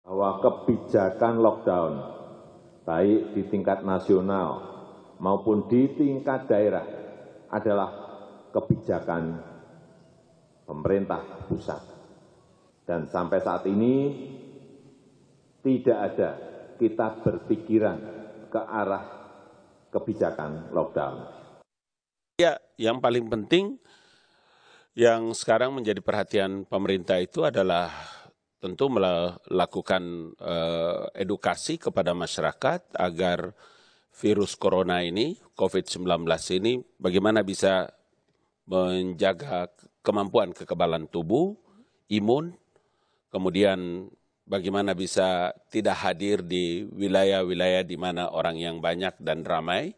bahwa kebijakan lockdown, baik di tingkat nasional maupun di tingkat daerah, adalah kebijakan pemerintah pusat. Dan sampai saat ini tidak ada kita berpikiran ke arah kebijakan lockdown. Ya, yang paling penting yang sekarang menjadi perhatian pemerintah itu adalah tentu melakukan edukasi kepada masyarakat agar virus corona ini, COVID-19 ini, bagaimana bisa menjaga kemampuan kekebalan tubuh, imun, kemudian bagaimana bisa tidak hadir di wilayah-wilayah di mana orang yang banyak dan ramai.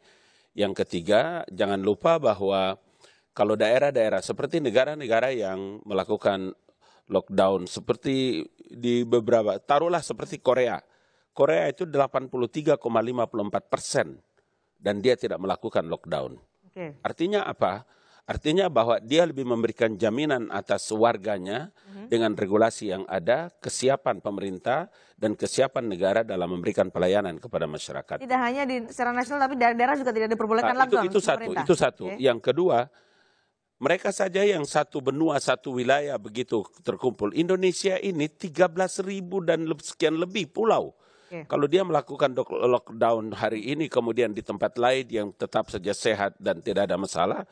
Yang ketiga, jangan lupa bahwa kalau daerah-daerah seperti negara-negara yang melakukan lockdown seperti di beberapa, taruhlah seperti Korea. Korea itu 83,54% dan dia tidak melakukan lockdown. Oke. Artinya apa? Artinya bahwa dia lebih memberikan jaminan atas warganya dengan regulasi yang ada, kesiapan pemerintah, dan kesiapan negara dalam memberikan pelayanan kepada masyarakat. Tidak hanya secara nasional, tapi daerah-daerah juga tidak diperbolehkan lockdown. Itu satu. Oke. Yang kedua, mereka saja yang satu benua, satu wilayah begitu terkumpul. Indonesia ini 13.000 dan sekian lebih pulau. Oke. Kalau dia melakukan lockdown hari ini, kemudian di tempat lain yang tetap saja sehat dan tidak ada masalah,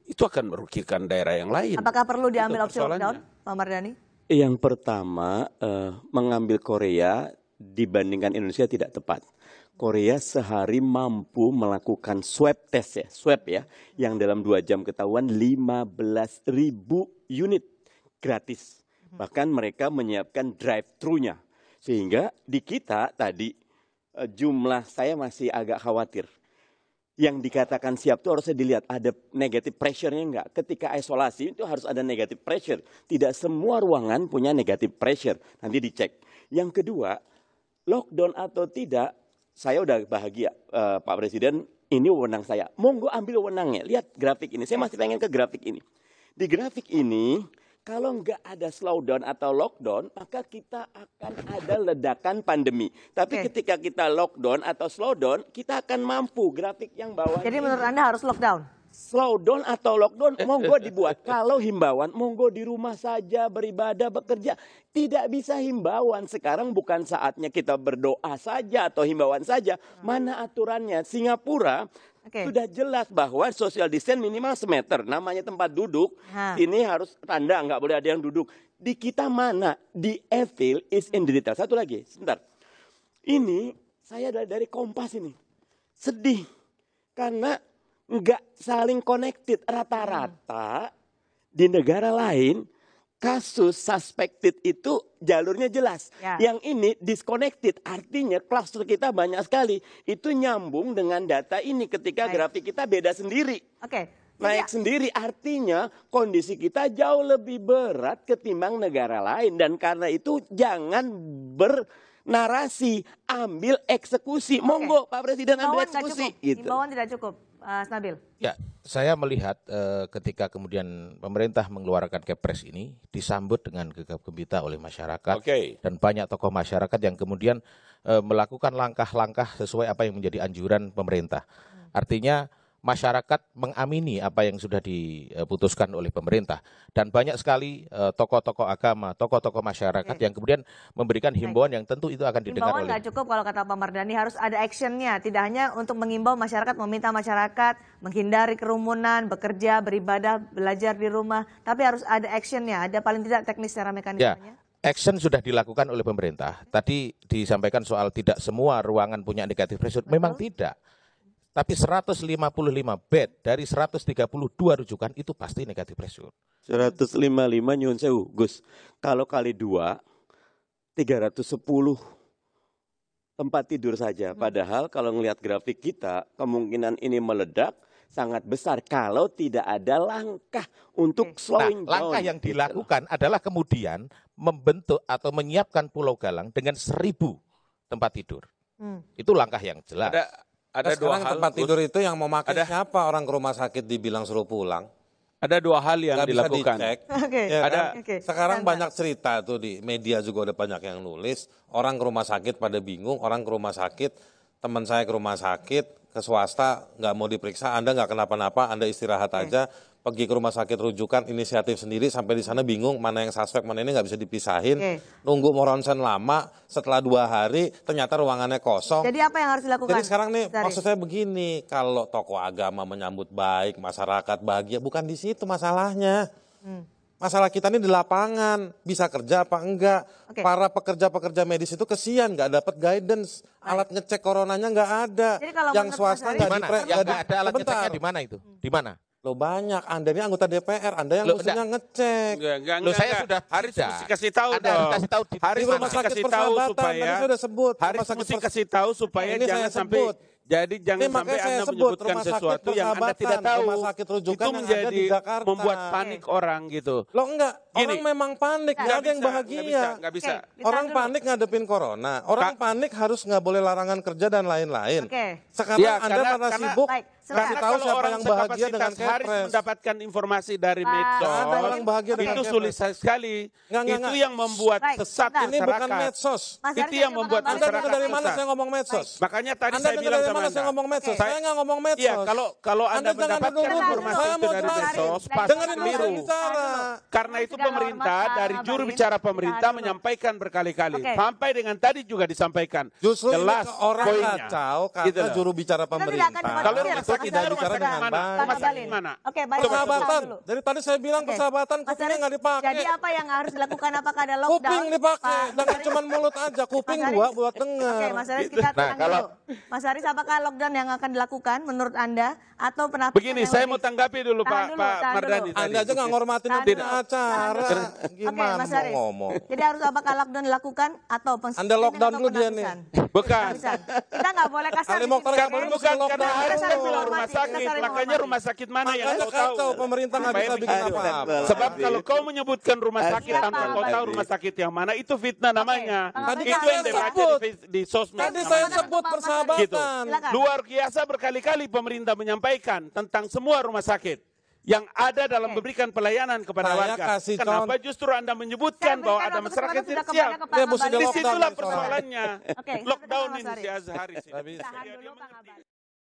itu akan merugikan daerah yang lain. Apakah perlu diambil opsi lockdown, Pak Mardhani? Yang pertama, mengambil Korea dibandingkan Indonesia tidak tepat. Korea sehari mampu melakukan swab test yang dalam 2 jam ketahuan 15.000 unit gratis. Bahkan mereka menyiapkan drive-thru-nya. Sehingga di kita tadi jumlah saya masih agak khawatir. Yang dikatakan siap itu harusnya dilihat ada negative pressure-nya enggak. Ketika isolasi itu harus ada negative pressure. Tidak semua ruangan punya negative pressure. Nanti dicek. Yang kedua, lockdown atau tidak, saya udah bahagia Pak Presiden, ini wewenang saya. Monggo ambil wewenangnya. Lihat grafik ini. Saya masih pengen ke grafik ini. Di grafik ini, kalau nggak ada slowdown atau lockdown, maka kita akan ada ledakan pandemi. Tapi ketika kita lockdown atau slowdown, kita akan mampu. Grafik yang bawah. Jadi menurut Anda harus lockdown? Slowdown atau lockdown, monggo dibuat. Kalau himbauan, monggo di rumah saja, beribadah, bekerja. Tidak bisa himbauan. Sekarang bukan saatnya kita berdoa saja atau himbauan saja. Mana aturannya? Singapura sudah jelas bahwa social distance minimal semeter. Namanya tempat duduk, ini harus tanda, nggak boleh ada yang duduk. Di kita mana? Di evil is in the detail. Satu lagi, sebentar. Ini saya dari Kompas ini. Sedih. Karena nggak saling connected. Rata-rata di negara lain, kasus suspected itu jalurnya jelas. Yang ini disconnected, artinya kluster kita banyak sekali. Itu nyambung dengan data ini ketika grafik kita beda sendiri. Naik sendiri, artinya kondisi kita jauh lebih berat ketimbang negara lain. Dan karena itu jangan bernarasi, ambil eksekusi. Monggo Pak Presiden ambil eksekusi. Himbauan tidak cukup. Nabil. Ya, saya melihat ketika kemudian pemerintah mengeluarkan Kepres ini disambut dengan gegap gempita oleh masyarakat dan banyak tokoh masyarakat yang kemudian melakukan langkah-langkah sesuai apa yang menjadi anjuran pemerintah. Artinya masyarakat mengamini apa yang sudah diputuskan oleh pemerintah dan banyak sekali tokoh-tokoh agama, tokoh-tokoh masyarakat yang kemudian memberikan himbauan yang tentu itu akan didengar himbauan oleh. Nggak cukup kalau kata Pak Mardhani, harus ada actionnya, tidak hanya untuk mengimbau masyarakat, meminta masyarakat menghindari kerumunan, bekerja, beribadah, belajar di rumah, tapi harus ada actionnya, ada paling tidak teknis secara mekanismenya. Action sudah dilakukan oleh pemerintah. Tadi disampaikan soal tidak semua ruangan punya negative pressure, memang tidak. Tapi 155 bed dari 132 rujukan itu pasti negatif pressure. 155 nyun sewu, Gus. Kalau kali 2, 310 tempat tidur saja. Padahal kalau ngelihat grafik kita, kemungkinan ini meledak sangat besar kalau tidak ada langkah untuk slowing down. Langkah yang dilakukan adalah kemudian membentuk atau menyiapkan Pulau Galang dengan 1.000 tempat tidur. Itu langkah yang jelas. Ada dua hal. Tempat tidur itu yang mau makan siapa? Orang ke rumah sakit dibilang suruh pulang. Ada dua hal yang nggak bisa dilakukan. dicek. Oke. Ya kan? Oke. Sekarang Santai. banyak cerita tuh di media juga udah banyak yang nulis. Orang ke rumah sakit pada bingung, orang ke rumah sakit, teman saya ke rumah sakit, ke swasta nggak mau diperiksa, Anda nggak kenapa-napa, Anda istirahat aja. Pergi ke rumah sakit rujukan, inisiatif sendiri, sampai di sana bingung mana yang suspek, mana ini nggak bisa dipisahin. Nunggu mau ronsen lama, setelah 2 hari ternyata ruangannya kosong. Jadi apa yang harus dilakukan? Jadi sekarang nih Syarif? maksud saya begini, kalau tokoh agama menyambut baik, masyarakat bahagia, bukan di situ masalahnya. Masalah kita ini di lapangan, bisa kerja apa enggak. Para pekerja-pekerja medis itu kesian, nggak dapat guidance. Alat ngecek coronanya nggak ada. Jadi kalau yang menurut swasta Mas nggak Di mana? Yang nggak ada alat ngeceknya di mana itu? Di mana? Lo banyak, Anda ini anggota DPR, Anda yang mestinya ngecek. Loh, saya sudah Haris mesti kasih tahu dong. Kasih tahu Haris Di rumah mesti sakit kasih tahu Persahabatan, supaya tadi saya udah sebut. Haris Rumah sakit mesti kasih tahu supaya Ini jangan saya sampai sebut. jadi jangan Ini makanya sampai saya Anda sebut, menyebutkan rumah sakit sesuatu yang Anda Persahabatan, tidak tahu. rumah sakit rujukan Itu yang ada menjadi di Jakarta. membuat panik orang gitu. Lo enggak, Gini. orang memang panik, nggak ada yang bahagia. Nggak bisa. Orang panik ngadepin corona, orang panik harus nggak boleh larangan kerja dan lain-lain. Sekarang Ya, Anda karena- pada sibuk, Baik, kasih tahu kalau siapa orang yang bahagia dengan sekapasitas Haris Kepres. mendapatkan informasi dari medsos. Nggak ada orang bahagia dengan Itu Kepres. sulit sekali. Nggak. Itu yang membuat Baik, sesat sebentar. Ini bukan masyarakat. medsos. Mas Itu Haris, yang terima membuat kasih. Anda dengar dari mana sesat. saya ngomong medsos? Makanya tadi Anda saya dengar bilang dari sama mana saya Anda. ngomong medsos? Saya- Saya nggak ngomong medsos. Iya, kalau Anda Anda jangan mendapatkan duduk dulu. informasi Saya itu mau dari jelasin. medsos, Saya pasti Dengerin dulu keliru. saya bicara. Karena itu Segala pemerintah hormat, dari Pak juru Ngabalin. bicara pemerintah Tahan dulu. menyampaikan berkali-kali. Oke. Sampai dengan tadi juga disampaikan. Justru jelas ini orang poinnya. kacau karena Gitu loh. juru bicara Kita tidak akan pemerintah. debat Kalau tafsir, rumah Mas sakit, Haris. tidak bicara dengan mana? baik. Rumah sakit Ngabalin. mana? Oke, baik. Persahabatan. tahan dulu. Dari tadi saya bilang Oke. persahabatan Mas kupingnya Haris, nggak dipakai. Jadi apa yang harus dilakukan? Apakah ada lockdown? Kuping dipakai, Pak jangan Haris? cuma mulut aja. Kuping Mas Haris. gua buat dengar. Oke, Mas Haris, kita tenang dulu. Mas Haris, apakah lockdown yang akan dilakukan menurut Anda atau penapisan Begini, yang saya lebih- mau tanggapi dulu Tahan Pak dulu, tahan Mardhani. dulu. tadi. Anda aja nggak ngormatin Tahan yang punya dulu. acara. Oke, Gimana Mas mau Haris. ngomong? Jadi harus apakah lockdown dilakukan atau Anda lockdown dulu dia nih. Bukan. Kita nggak boleh kasar Ali di Mokhtar sini, Ngabalin oke? mesti Bukan karena lockdown. Haris Kita kan saling bilang rumah menghormati, kita sakit, saling makanya menghormati. rumah sakit mana yang Makanya kau tahu. kacau, pemerintah nggak Supaya bisa bikin begitu. apa-apa. Sebab kalau kau menyebutkan rumah sakit Siapa? tanpa kau tahu rumah sakit yang mana, itu fitnah namanya. Tadi Itu kan yang saya dibaca sebut. di sosmed. Tadi namanya. saya Silakan, sebut Pak Mas Haris. persahabatan. Gitu. Silakan. Luar biasa berkali-kali pemerintah menyampaikan tentang semua rumah sakit yang ada dalam memberikan pelayanan kepada Saya warga. kasih Kenapa contoh. justru Anda menyebutkan Saya bahwa berikan ada waktu masyarakat kesempatan yang sudah siap? kepada Pak Dia mesti Ngabalin. lockdown Disitulah nih soalnya. persoalannya. Oke, Lockdown Mas ini Haris. si Haris ini. Nggak bisa. Tahan dulu, Pak Ngabalin.